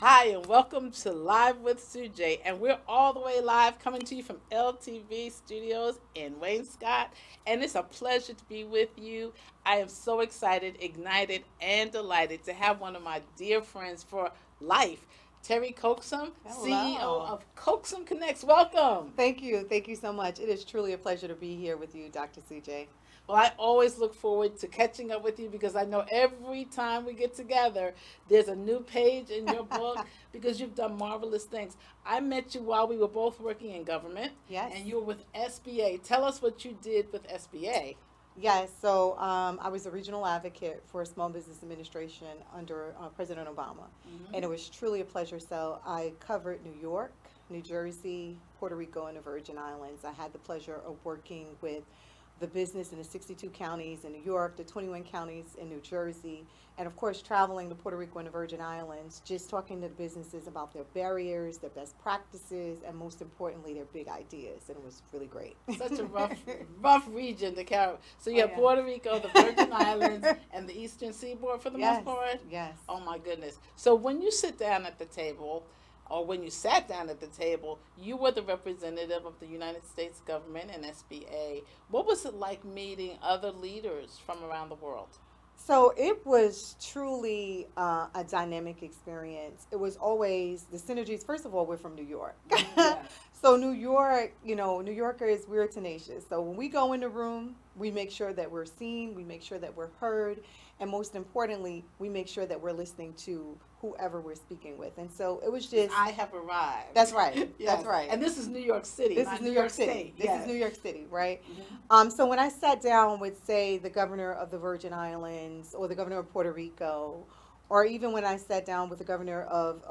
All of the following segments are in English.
Hi, and welcome to Live with Sujay. And we're all the way live coming to you from LTV Studios in Wayne Scott. And it's a pleasure to be with you. I am so excited, ignited, and delighted to have one of my dear friends for life, Teri Coaxum, CEO Hello. of Coaxum Connects. Welcome. Thank you. Thank you so much. It is truly a pleasure to be here with you, Dr. CJ. Well, I always look forward to catching up with you because I know every time we get together, there's a new page in your book because you've done marvelous things. I met you while we were both working in government, Yes. and you were with SBA. Tell us what you did with SBA. Yes. So I was a regional advocate for Small Business Administration under President Obama, and Hmm. it was truly a pleasure. So I covered New York, New Jersey, Puerto Rico, and the Virgin Islands. I had the pleasure of working with the business in the 62 counties in New York, the 21 counties in New Jersey, and of course, traveling to Puerto Rico and the Virgin Islands, just talking to the businesses about their barriers, their best practices, and most importantly, their big ideas. And it was really great. Such a rough region to carry. So you Oh, have yeah. Puerto Rico, the Virgin Islands, and the Eastern Seaboard for the most Yes, part. yes. Oh my goodness! So when you sit down at the table, or when you sat down at the table, you were the representative of the United States government and SBA. What was it like meeting other leaders from around the world? So it was truly a dynamic experience. It was always the synergies. First of all, we're from New York. Yes. So New York, New Yorkers, we're tenacious. So when we go in the room, we make sure that we're seen, we make sure that we're heard, and most importantly, we make sure that we're listening to whoever we're speaking with. And so it was Because just, I have arrived. that's right, that's Yes, right. and this is New York City, This is not New New York York City. State. This is Yes. New York City, right? Hmm. So when I sat down with, say, the governor of the Virgin Islands or the governor of Puerto Rico, or even when I sat down with the governor of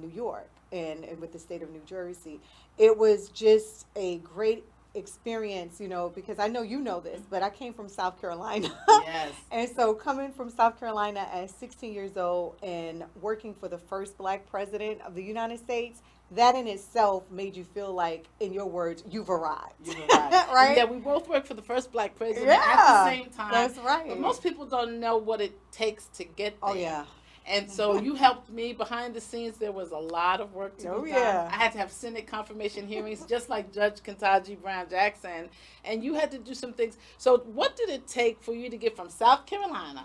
New York and with the state of New Jersey, it was just a great experience, because I know you know this, but I came from South Carolina. Yes. And so coming from South Carolina at 16 years old and working for the first black president of the United States, that in itself made you feel like, in your words, you've arrived. You've arrived. And Right? yeah, we both worked for the first black president at the Yeah, same time, that's but right. most people don't know what it takes to get Oh, there. yeah. And so you helped me behind the scenes. There was a lot of work to be Oh, done. yeah. I had to have Senate confirmation hearings, just like Judge Ketanji Brown Jackson, and you had to do some things. So, what did it take for you to get from South Carolina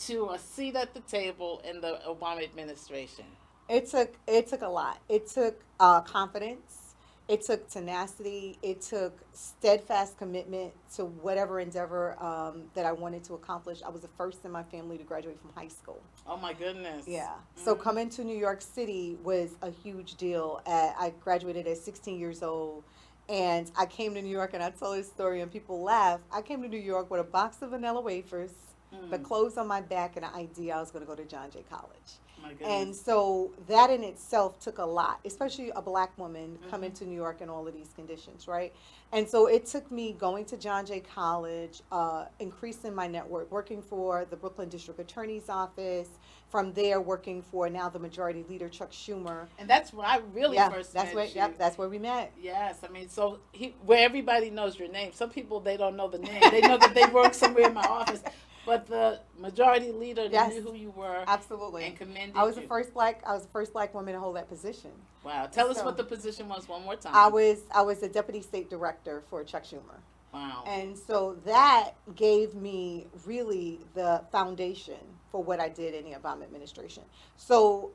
to a seat at the table in the Obama administration? It took a lot. It took confidence. It took tenacity. It took steadfast commitment to whatever endeavor that I wanted to accomplish. I was the first in my family to graduate from high school. Oh my goodness. Yeah. So Hmm. coming to New York City was a huge deal. I graduated at 16 years old, and I came to New York, and I tell this story, and people laugh. I came to New York with a box of vanilla wafers, the Mm, clothes on my back, and an idea I was going to go to John Jay College. my And goodness. so that in itself took a lot, especially a black woman coming Hmm. to New York in all of these conditions, right? And so it took me going to John Jay College, increasing my network, working for the Brooklyn District Attorney's Office, from there working for now the Majority Leader Chuck Schumer. And that's where I really Yeah, first that's where, met you. yep, that's where we met. Yes, I mean, so where everybody knows your name. Some people they don't know the name. They know that they work somewhere in my office, but the majority leader Yes, knew who you were and absolutely. commended you. I was the first black woman to hold that position. Wow, tell us what So the position was one more I time. was I was the deputy state director for Chuck Schumer. Wow. And so that gave me really the foundation for what I did in the Obama administration. So,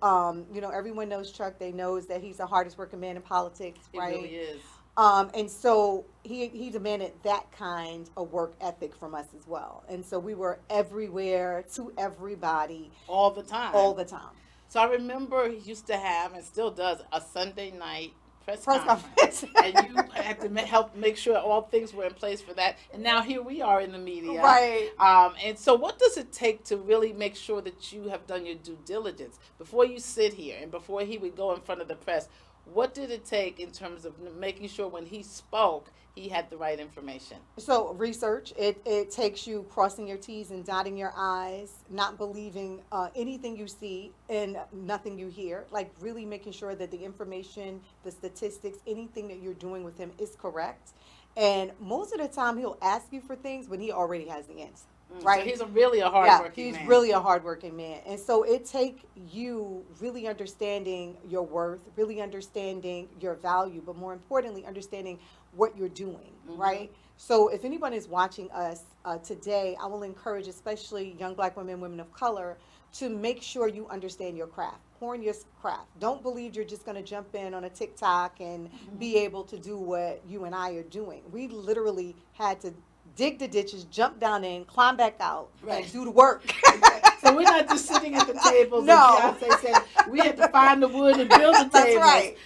everyone knows Chuck. They knows that he's the hardest working man in politics, It right? really is. And so he demanded that kind of work ethic from us as well. And so we were everywhere to everybody All the all time. the time. So I remember he used to have and still does a Sunday night press Press conference. conference. And you had to help make sure all things were in place for that. And now here we are in the media. Right. And so, what does it take to really make sure that you have done your due diligence before you sit here and before he would go in front of the press? What did it take in terms of making sure when he spoke, he had the right information? So research, it takes you crossing your T's and dotting your I's, not believing anything you see and nothing you hear, like really making sure that the information, the statistics, anything that you're doing with him is correct. And most of the time, he'll ask you for things when he already has the answer, So right? he's really a Yeah, hardworking he's man. really a hardworking man. And so it take you really understanding your worth, really understanding your value, but more importantly, understanding what you're doing, Hmm. right? So if anyone is watching us today, I will encourage, especially young black women, women of color, to make sure you understand your craft. Horn your craft. Don't believe you're just going to jump in on a TikTok and be Hmm. able to do what you and I are doing. We literally had to dig the ditches, jump down in, climb back out, and Right. do the work. Okay. So we're not just sitting at the tables, as No, Beyonce said. We had to find the wood and build the that's tables. right.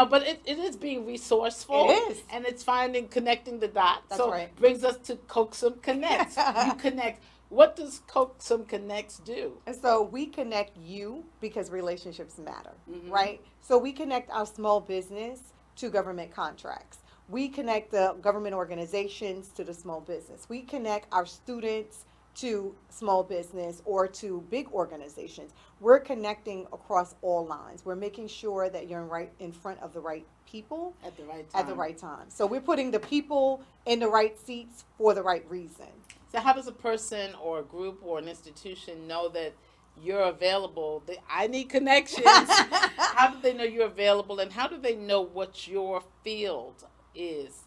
But it is being It resourceful, is. and it's finding, connecting the dots. That's So right. brings us to Coaxum Connects. You connect. What does Coaxum Connects do? And so we connect you because relationships matter, Hmm. right? So we connect our small business to government contracts. We connect the government organizations to the small business. We connect our students to small business or to big organizations. We're connecting across all lines. We're making sure that you're in front of the right people At the right at the time. right time. So we're putting the people in the right seats for the right reason. So, how does a person or a group or an institution know that you're available? I need connections. How do they know you're available, and how do they know what your field is?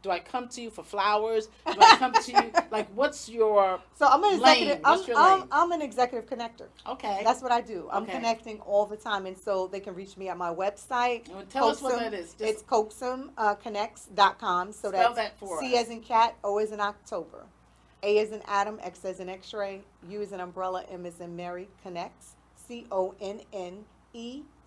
Do I come to you for flowers? Do I come to you like what's your So I'm an executive. lane? What's your lane? I'm an executive connector. Okay, That's what I do. I'm okay. connecting all the time, and so they can reach me at my website, Well, tell us what Coaxum. that is. Just It's coaxumconnects.com. So spell that's that for C as us. in cat, O as in October, A as in Adam, X as in X-ray, U as in umbrella, M as in Mary. Connects. CONNE.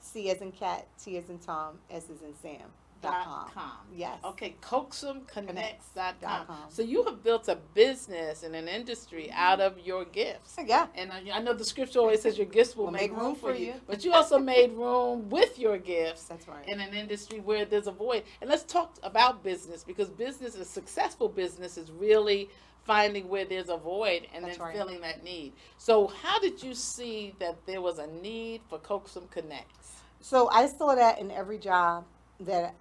C as in cat, T as in Tom, S as in Sam. Dot Dot com. com. Yes. Okay, coaxumconnects.com. Connects.com. So you have built a business and an industry out of your gifts. Yeah. And I know the scripture always says your gifts will We'll make make room room for for you, you. but you also made room with your gifts That's right. in an industry where there's a void. And let's talk about business, because business, a successful business, is really finding where there's a void and That's then right. filling that need. So how did you see that there was a need for Coaxum Connects? So I saw that in every job that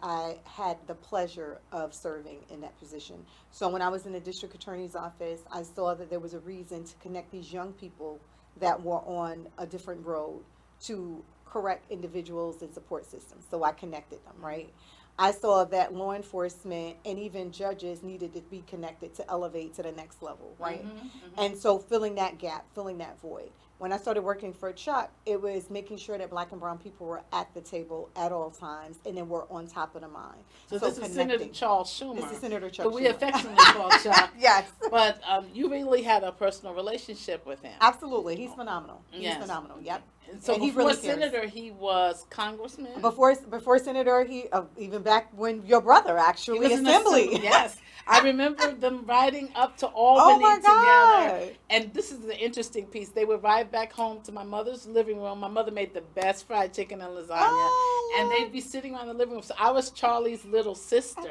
I had the pleasure of serving in that position. So when I was in the district attorney's office, I saw that there was a reason to connect these young people that were on a different road to correct individuals and support systems. So I connected them, right? I saw that law enforcement and even judges needed to be connected to elevate to the next level, right? Mm-hmm, mm-hmm. And so filling that gap, filling that void. When I started working for Chuck, it was making sure that black and brown people were at the table at all times and then were on top of the mind. So So this is Senator connecting. Charles This is Schumer, Senator Chuck but we Schumer. affectionately call Chuck. Yes. But you really had a personal relationship with him. Absolutely. He's phenomenal. He's Yes. phenomenal. Yep. And so And he before really cares. senator, he was congressman. Before Senator, he even back when your brother He actually was in assembly. assembly. Yes, I remember them riding up to Oh Albany my together. God. And this is the interesting piece. They would ride back home to my mother's living room. My mother made the best fried chicken and lasagna. And Oh they'd be sitting around the living room. So I was Charlie's little sister.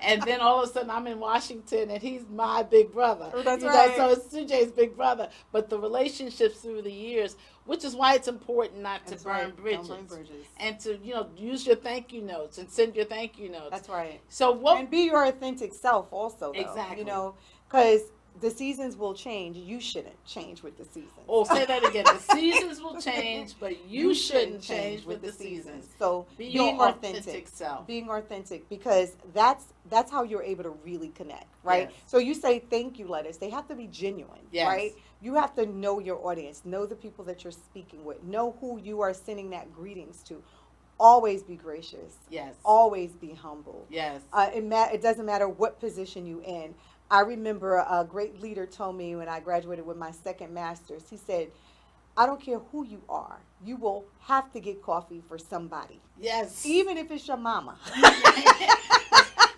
And then all of a sudden I'm in Washington and he's my big brother. Lord. That's So right. it's Sujay's big brother. But the relationships through the years, which is why it's important not to That's burn right. bridges. Don't burn bridges. And to, use your thank you notes and send your thank you notes. That's right. So what And be your authentic self also, though. exactly? Because the seasons will change. You shouldn't change with the seasons. Oh, say that again. The seasons will change, but you shouldn't change with the seasons. So Be being your authentic self. being authentic, because that's how you're able to really connect, right? Yes. So you say thank you letters. They have to be genuine, Yes. right? You have to know your audience, know the people that you're speaking with, know who you are sending that greetings to. Always be gracious. Yes. Always be humble. Yes. It doesn't matter what position you in. I remember a great leader told me when I graduated with my second master's, he said, I don't care who you are, you will have to get coffee for somebody, Yes. even if it's your mama.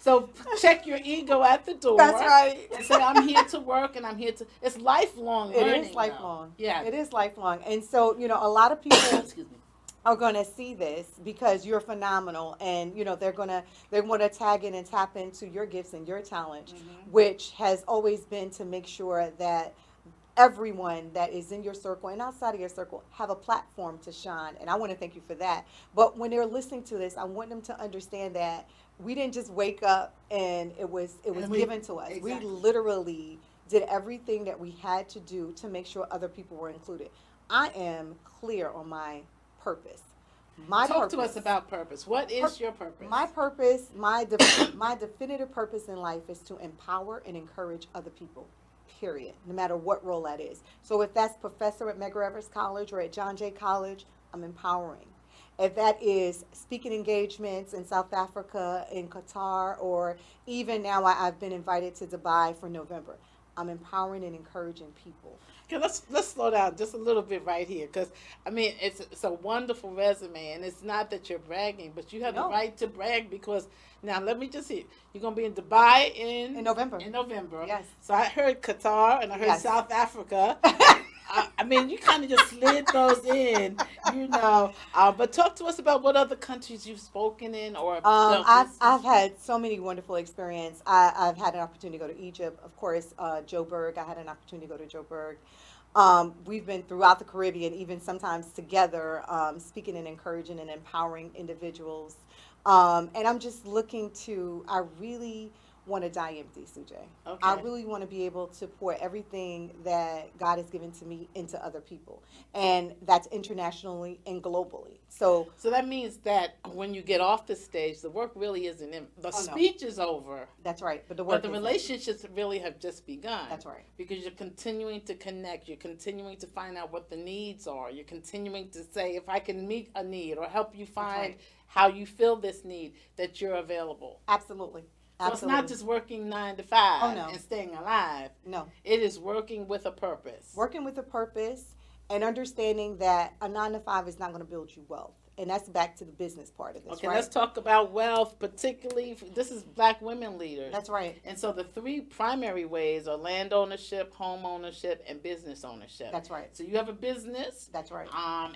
So check your ego at the door. That's right. And say, I'm here to work and I'm here to. It's lifelong It learning. is lifelong. Though. Yeah. It is lifelong. And so, a lot of people Excuse me. are going to see this because you're phenomenal, and they're going to tag in and tap into your gifts and your talent, Mm-hmm. which has always been to make sure that everyone that is in your circle and outside of your circle have a platform to shine, and I want to thank you for that. But when they're listening to this, I want them to understand that we didn't just wake up and it was And we given to us. We exactly. literally did everything that we had to do to make sure other people were included. I am clear on my purpose. My Talk to us purpose. about purpose. What is your My purpose? purpose, my definitive purpose in life is to empower and encourage other people. Period. No matter what role that is. So if that's professor at Medgar Evers College or at John Jay College, I'm empowering. If that is speaking engagements in South Africa, in Qatar, or even now I've been invited to Dubai for November, I'm empowering and encouraging people. Okay, let's slow down just a little bit right here, because I mean it's a wonderful resume, and it's not that you're bragging, but you have the No, right to brag because now let me just see, you're gonna be in Dubai in November. in November. Yes. So I heard Qatar and I heard Yes. South Africa. I mean, you kind of just slid those in, you know. But talk to us about what other countries you've spoken in or done I've business. had so many wonderful experience. I've had an opportunity to go to Egypt, of course. Joburg. I had an opportunity to go to Joburg. We've been throughout the Caribbean, even sometimes together, speaking and encouraging and empowering individuals. And I'm just looking to. I really want to die empty, Sujay. I Okay. really want to be able to pour everything that God has given to me into other people, and that's internationally and globally. So, So that means that when you get off the stage, the work really isn't in. The oh no, speech is over, that's right. But the but work the isn't. relationships really have just begun That's right. because you're continuing to connect. You're continuing to find out what the needs are. You're continuing to say, if I can meet a need or help you That's find right. how you fill this need, that you're available. Absolutely. So it's not Absolutely. just working nine to Oh five no. and staying alive. No. It is working with a purpose. Working with a purpose and understanding that a 9 to 5 is not going to build you wealth. And that's back to the business part of this, Okay, let's right? talk about wealth, particularly this is black women leaders. That's right. And so the three primary ways are land ownership, home ownership, and business ownership. That's right. So you have a business, That's right.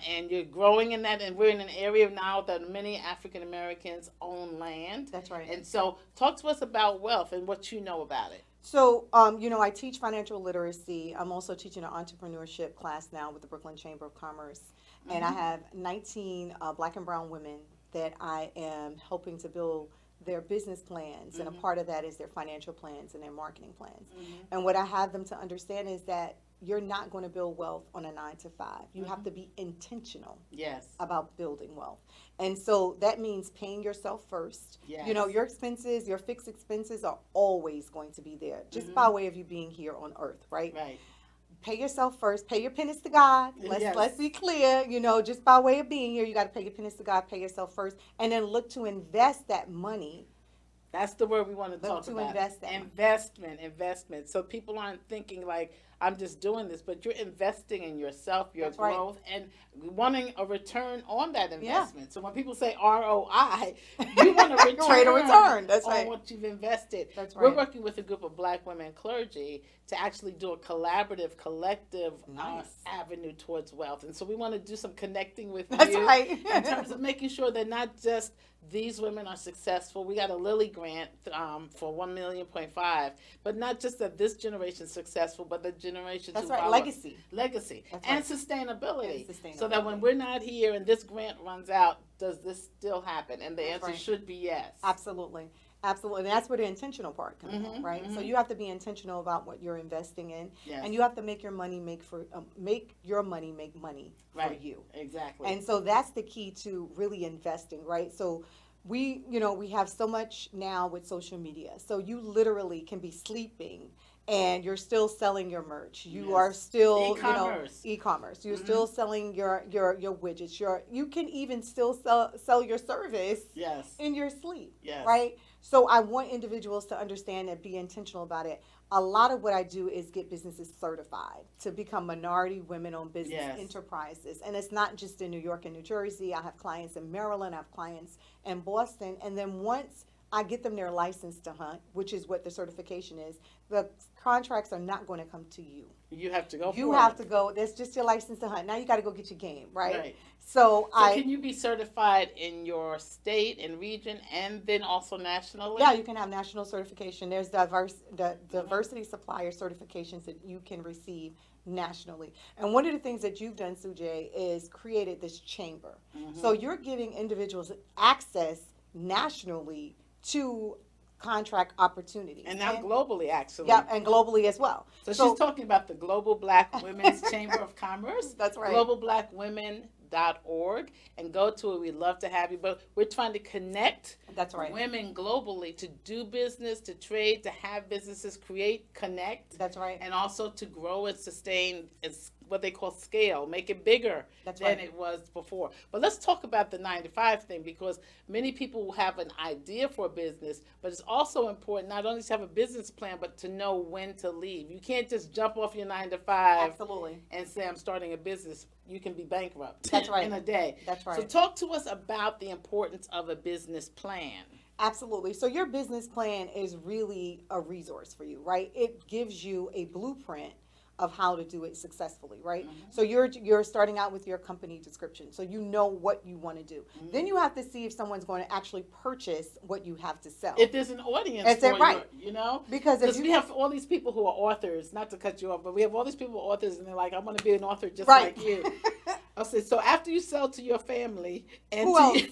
and you're growing in that, and we're in an area now that many African Americans own land. That's right. And so talk to us about wealth and what you know about it. So, I teach financial literacy. I'm also teaching an entrepreneurship class now with the Brooklyn Chamber of Commerce. And I Mm-hmm. have 19 black and brown women that I am helping to build their business plans. And a Mm-hmm. part of that is their financial plans and their marketing plans. Mm-hmm. And what I have them to understand is that you're not going to build wealth on a 9 to 5. You have Mm-hmm. to be intentional Yes. about building wealth. And so that means paying yourself first. Yes. Your expenses, your fixed expenses are always going to be there, just Mm-hmm. by way of you being here on earth, right? Right. Pay yourself first. Pay your penance to God. Let's Yes. be clear. Just by way of being here, you got to pay your penance to God. Pay yourself first, and then look to invest that money. That's the word we want to Look talk to about. invest that money. Investment. So people aren't thinking like, I'm just doing this, but you're investing in yourself, your That's right. growth, and wanting a return on that Yeah. investment. So when people say ROI, you want a Rate of return. That's on right. what you've invested. That's We're right. working with a group of black women clergy to actually do a collaborative, collective Nice. avenue towards wealth. And so we want to do some connecting with That's you right. in terms of making sure that not just these women are successful. We got a Lilly grant for 1.5 million, but not just that this generation is successful, but the generations That's who right. follow. Legacy. That's And right. sustainability. And So that when sustainability. we're not here and this grant runs out, does this still happen? And the That's answer right. should be yes. Absolutely. Absolutely. And that's where the intentional part comes in, Mhm, right? So mhm. you have to be intentional about what you're investing in, Yes. and you have to make your money make your money make money for Right. you. Exactly. And so that's the key to really investing, right? So we have so much now with social media. So you literally can be sleeping and you're still selling your merch. You are Yes. still, E-commerce. e-commerce. You're Mhm. still selling your widgets. You can even still sell your service Yes. in your sleep, Yes. right? So I want individuals to understand and be intentional about it. A lot of what I do is get businesses certified to become minority women-owned business Yes. enterprises. And it's not just in New York and New Jersey. I have clients in Maryland. I have clients in Boston. And then once I get them their license to hunt, which is what the certification is, the contracts are not going to come to you. You have to go You for have it. to go. That's just your license to hunt. Now you got to go get your game, right? Right. So So can you be certified in your state and region and then also nationally? yeah, you can have national certification. There's the diversity supplier certifications that you can receive nationally. And one of the things that you've done, Sujay, is created this chamber. Mhm. So you're giving individuals access nationally to contract opportunities. And now globally, actually. Yeah, and globally as well. So she's talking about the Global Black Women's Chamber of Commerce. That's right. globalblackwomen.org, and go to it. We'd love to have you. But we're trying to connect That's right. women globally to do business, to trade, to have businesses, connect. That's right. And also to grow and sustain what they call scale, make it bigger than it was before. But let's talk about the 9 to 5 thing, because many people have an idea for a business, but it's also important not only to have a business plan, but to know when to leave. You can't just jump off your 9 to 5 Absolutely. and say, I'm starting a business. You can be bankrupt That's right. in a day. That's right. So talk to us about the importance of a business plan. Absolutely. So your business plan is really a resource for you, right? It gives you a blueprint of how to do it successfully, right? Mm-hmm. So you're starting out with your company description, so you know what you want to do. Mm-hmm. Then you have to see if someone's going to actually purchase what you have to sell. If there's an audience for right. you know? Because we have all these people who are authors, not to cut you off, but we have all these people who are authors, and they're like, I want to be an author just right. like you. I said, so after you sell to your family, and who else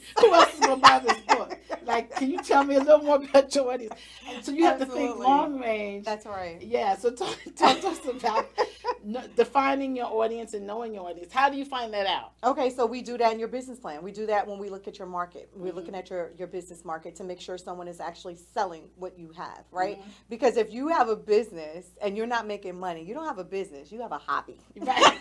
is going to buy this book? Like, can you tell me a little more about your audience? And so you have to think long range. That's right. Yeah, so talk to us about defining your audience and knowing your audience. How do you find that out? Okay, so we do that in your business plan. We do that when we look at your market. We're looking at your business market to make sure someone is actually selling what you have, right? Mm-hmm. Because if you have a business and you're not making money, you don't have a business, you have a hobby. Right.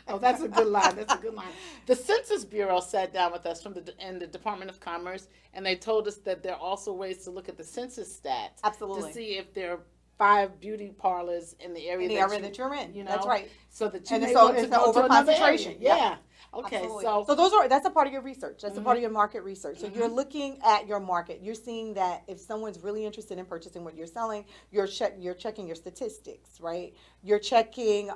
Oh, that's a good line. That's a good line. The Census Bureau sat down with us in the Department of Commerce, and they told us that there are also ways to look at the census stats. Absolutely. To see if there are 5 beauty parlors in the area that you're in. You know, that's right. So that you may want to go to another area. Yeah. Yep. Okay, Absolutely. so that's a part of your research. That's a part of your market research. So you're looking at your market. You're seeing that if someone's really interested in purchasing what you're selling, you're checking your statistics, right? You're checking.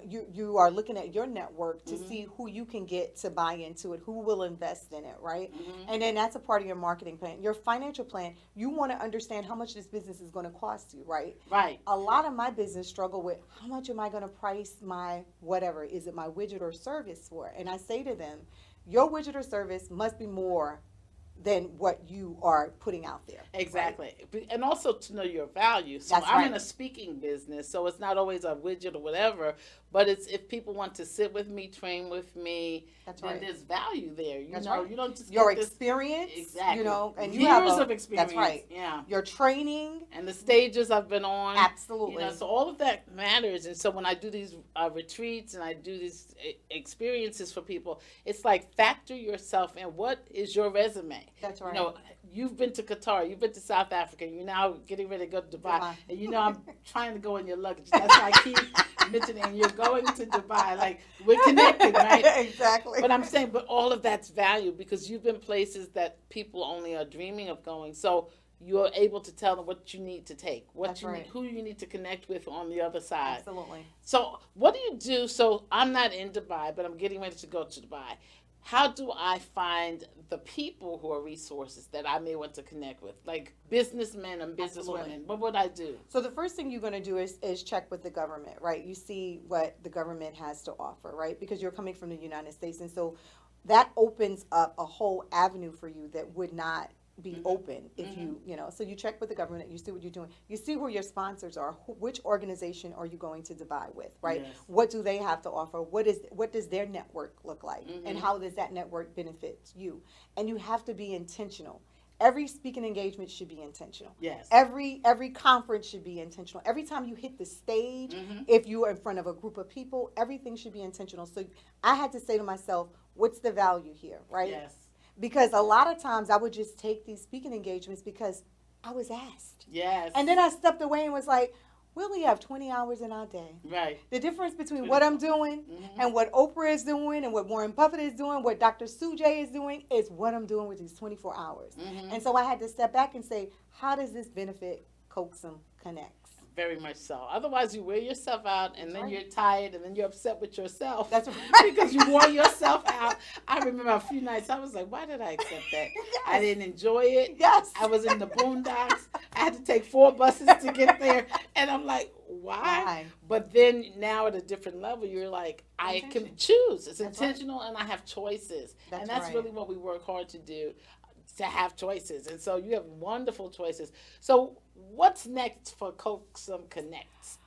You are looking at your network to see who you can get to buy into it, who will invest in it, right? And then that's a part of your marketing plan. Your financial plan. You want to understand how much this business is going to cost you, right? Right. A lot of my business struggle with how much am I going to price my whatever? Is it my widget or service for? And I say to them, your widget or service must be more than what you are putting out there. Exactly. Right? And also to know your value. So I'm in a speaking business, so it's not always a widget or whatever, but it's if people want to sit with me, train with me, then there's value there. You know, you don't just your experience, exactly. You know, and years of experience. That's right. Yeah. Your training and the stages I've been on. Absolutely. You know, so all of that matters. And so when I do these retreats and I do these experiences for people, it's like factor yourself in. What is your resume? That's right. You know, you've been to Qatar, you've been to South Africa, you're now getting ready to go to Dubai. And you know, I'm trying to go in your luggage. That's why I keep mentioning you're going to Dubai. Like, we're connected, right? Exactly. But I'm saying, but all of that's value because you've been places that people only are dreaming of going. So you're able to tell them what you need to take, who you need to connect with on the other side. Absolutely. So what do you do? So I'm not in Dubai, but I'm getting ready to go to Dubai. How do I find the people who are resources that I may want to connect with, like businessmen and businesswomen? What would I do? So the first thing you're going to do is check with the government, right? You see what the government has to offer, right? Because you're coming from the United States, and so that opens up a whole avenue for you that would not be open if you know. So you check with the government, you see what you're doing, you see who your sponsors are, which organization are you going to Dubai with, right? Yes. What do they have to offer? What does their network look like, and how does that network benefit you? And you have to be intentional. Every speaking engagement should be intentional. Yes. Every conference should be intentional. Every time you hit the stage, if you are in front of a group of people, everything should be intentional. So I had to say to myself, what's the value here, right? Yes. Because a lot of times I would just take these speaking engagements because I was asked. Yes. And then I stepped away and was like, we only have 20 hours in our day. Right. The difference between what I'm doing and what Oprah is doing and what Warren Buffett is doing, what Dr. Sujay is doing, is what I'm doing with these 24 hours. And so I had to step back and say, how does this benefit Coaxum Connects? Very much so. Otherwise, you wear yourself out, and then you're tired, and then you're upset with yourself. That's right. Because you wore yourself out. I remember a few nights, I was like, why did I accept that? Yes. I didn't enjoy it. Yes. I was in the boondocks. I had to take 4 buses to get there. And I'm like, why? But then now at a different level, you're like, I can choose. It's intentional, and I have choices. That's really what we work hard to do. to have choices. And so you have wonderful choices. So what's next for Coaxum Connects?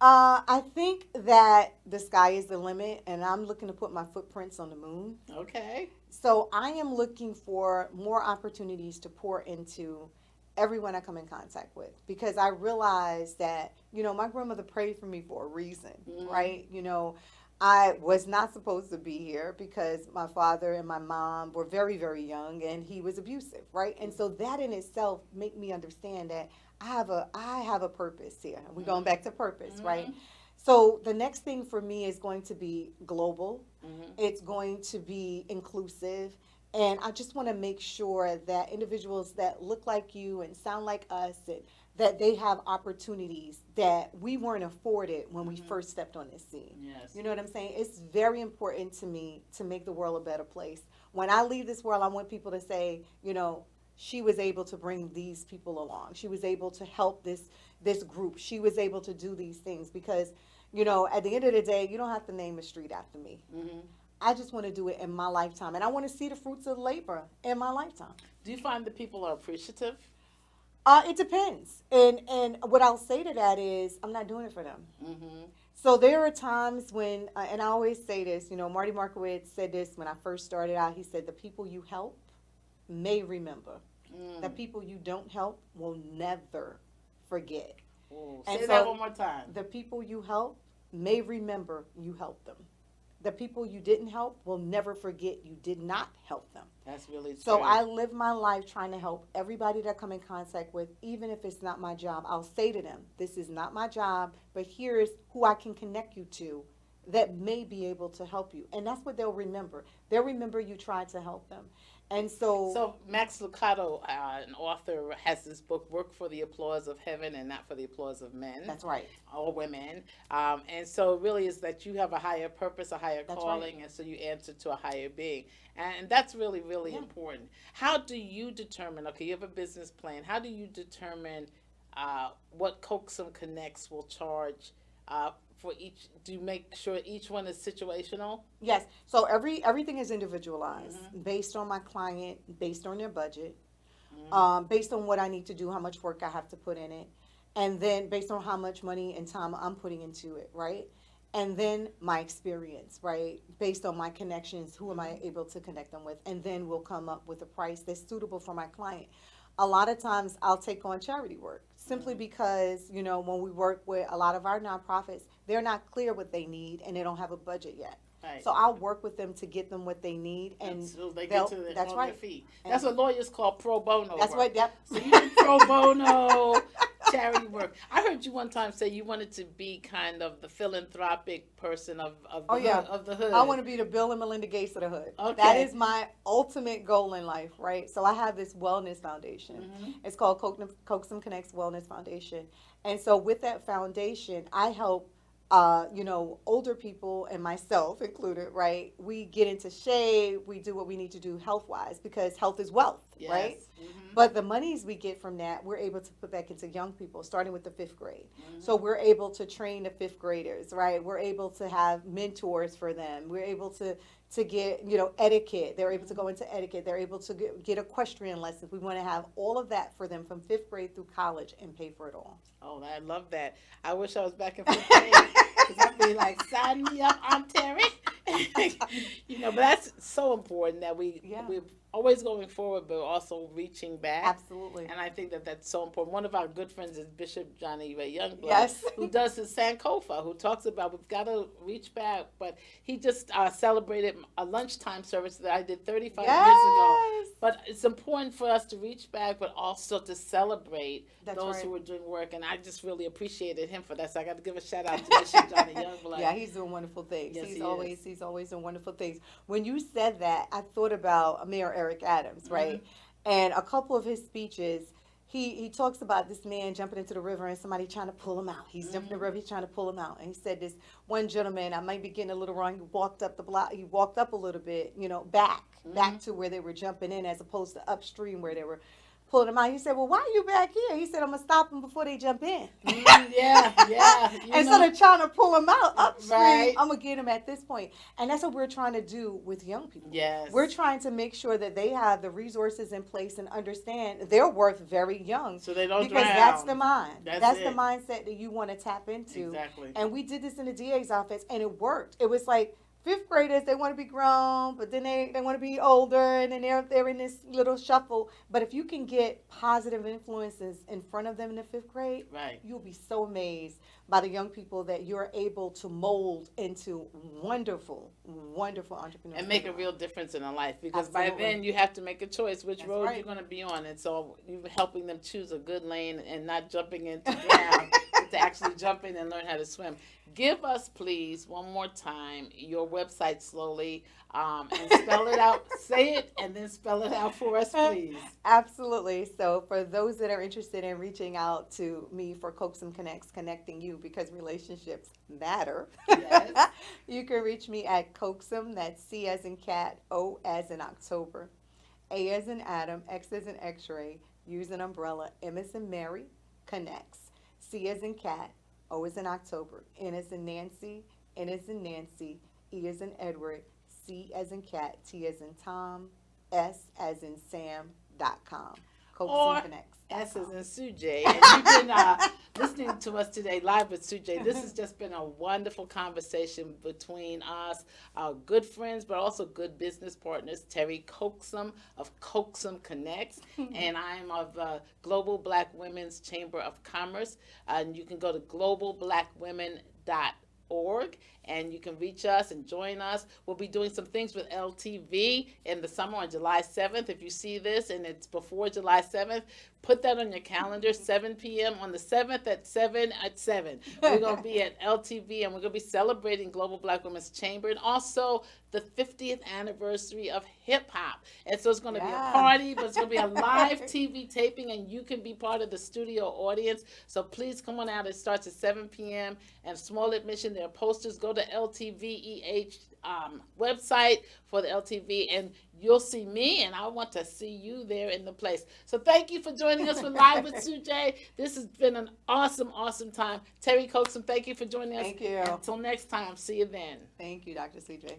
I think that the sky is the limit, and I'm looking to put my footprints on the moon. Okay. So I am looking for more opportunities to pour into everyone I come in contact with, because I realize that, my grandmother prayed for me for a reason, Mm-hmm. right? I was not supposed to be here because my father and my mom were very, very young and he was abusive, right? And so that in itself made me understand that I have a purpose here. We're going back to purpose, right? Mm-hmm. So the next thing for me is going to be global. Mm-hmm. It's going to be inclusive. And I just want to make sure that individuals that look like you and sound like us, and that they have opportunities that we weren't afforded when we Mm-hmm. first stepped on this scene. Yes. You know what I'm saying? It's very important to me to make the world a better place. When I leave this world, I want people to say, she was able to bring these people along. She was able to help this group. She was able to do these things because, at the end of the day, you don't have to name a street after me. Mm-hmm. I just want to do it in my lifetime, and I want to see the fruits of labor in my lifetime. Do you find that people are appreciative? It depends, and what I'll say to that is I'm not doing it for them. Mm-hmm. So there are times when, and I always say this, Marty Markowitz said this when I first started out. He said, "The people you help may remember. The Mm. people you don't help will never forget." Oh, And say that so one more time. the people you help may remember you helped them. The people you didn't help will never forget you did not help them. That's really So true. I live my life trying to help everybody that I come in contact with, even if it's not my job. I'll say to them, "This is not my job, but here's who I can connect you to that may be able to help you." And that's what they'll remember. They'll remember you tried to help them. And so So Max Lucado, an author, has this book, "Work for the Applause of Heaven and Not for the Applause of Men that's right. or Women." And so it really is that you have a higher purpose, a higher That's right. calling, and so you answer to a higher being. And that's really, really Yeah. important. How do you determine, okay, you have a business plan, how do you determine what Coaxum Connects will charge for each? Do you make sure each one is situational? Yes. So everything is individualized Mm-hmm. based on my client, based on their budget, Mm-hmm. based on what I need to do, how much work I have to put in it, and then based on how much money and time I'm putting into it, right? And then my experience, right? Based on my connections, who am I Mm-hmm. able to connect them with? And then we'll come up with a price that's suitable for my client. A lot of times I'll take on charity work simply Mm-hmm. because, when we work with a lot of our nonprofits, they're not clear what they need and they don't have a budget yet. Right. So I'll work with them to get them what they need, and Until they get they'll, to that's on their right. feet. And That's what lawyers call pro bono that's work. what, yep. So you do pro bono charity work. I heard you one time say you wanted to be kind of the philanthropic person of Oh the hood yeah. of the I hood. want to be the Bill and Melinda Gates of the hood. That Okay. is my ultimate goal in life, right? So I have this wellness foundation. Mm-hmm. It's called Coaxum Connects Wellness Foundation. And so with that foundation, I help older people and myself included, right? We get into shape, we do what we need to do health wise because health is wealth, right? Yes. Mm-hmm. But the monies we get from that, we're able to put back into young people, starting with the fifth grade. So Mm-hmm. we're able to train the fifth graders, right? We're able to have mentors for them. We're able to get etiquette. They're able to Mm-hmm. go into etiquette. They're able to get equestrian lessons. We want to have all of that for them from fifth grade through college and pay for it all. Oh, I love that. I wish I was back in fifth grade because I'd be like, sign me up, Aunt Terry. But that's so important that Yeah, we're always going forward, but also reaching back. absolutely. And I think that that's so important. One of our good friends is Bishop Johnny Ray Youngblood, Yes. who does his Sankofa, who talks about we've got to reach back. But he just celebrated a lunchtime service that I did 35 years ago. Yes. But it's important for us to reach back, but also to celebrate That's those right. who are doing work. And I just really appreciated him for that. So I got to give a shout out to Bishop Johnny Youngblood. Yeah, he's doing wonderful things. Yes, He's he always is. he's always doing wonderful things. When you said that, I thought about Mayor Eric Adams, Hmm. right? And a couple of his speeches, he talks about this man jumping into the river and somebody trying to pull him out. He's jumping in the Hmm. river, he's trying to pull him out. And he said this one gentleman, I might be getting a little wrong, he walked up the block, he walked up a little bit, back Hmm. to where they were jumping in as opposed to upstream where they were pulling them out. He said, "Well, why are you back here?" He said, "I'm gonna stop them before they jump in." Yeah, yeah. Instead of trying to pull them out upstream, Right. I'm gonna get them at this point. And that's what we're trying to do with young people. We're Yes. trying to make sure that they have the resources in place and understand their worth very young, So they don't because that's the drown. mind. That's That's the it. mindset that you want to tap into. Exactly. And we did this in the DA's office, and it worked. It was like fifth graders, they want to be grown, but then they want to be older, and then they're in this little shuffle. But if you can get positive influences in front of them in the fifth grade, Right. you'll be so amazed by the young people that you're able to mold into wonderful, wonderful entrepreneurs And make later a on. real difference in their life, because by Absolutely. then you have to make a choice which That's road you're right. going to be on, and so you're helping them choose a good lane and not jumping into drown, but to actually jump in and learn how to swim. Give us, please, one more time your website slowly, and spell it out. Say it and then spell it out for us, please. Absolutely. So, for those that are interested in reaching out to me for Coaxum Connects, connecting you because relationships matter, Yes. you can reach me at Coaxum. That's C as in cat, O as in October, A as in Adam, X as in X-ray, use an umbrella, M as in Mary, connects. C as in cat, O as in October, N as in Nancy, N as in Nancy, E as in Edward, C as in cat, T as in Tom, S as in Sam.com. Or S is CoaxumConnects.com. in Sujay. And you've been listening to us today live with Sujay. This has just been a wonderful conversation between us, our good friends, but also good business partners, Teri Coaxum of Coaxum Connects, and I'm of Global Black Women's Chamber of Commerce. And you can go to globalblackwomen.org, and you can reach us and join us. We'll be doing some things with LTV in the summer on July 7th. If you see this and it's before July 7th, put that on your calendar, 7 p.m. on the 7th at 7 at 7. We're going to be at LTV, and we're going to be celebrating Global Black Women's Chamber and also the 50th anniversary of hip hop. And so it's going to be a Yeah. party, but it's going to be a live TV taping, and you can be part of the studio audience. So please come on out. It starts at 7 p.m. and small admission. There are posters. Go to LTVEH website for the LTV, and you'll see me, and I want to see you there in the place. So thank you for joining us for Live with Sujay. This has been an awesome, awesome time. Teri Coaxum, thank you for joining us. Thank you. Until next time, see you then. Thank you, Dr. CJ.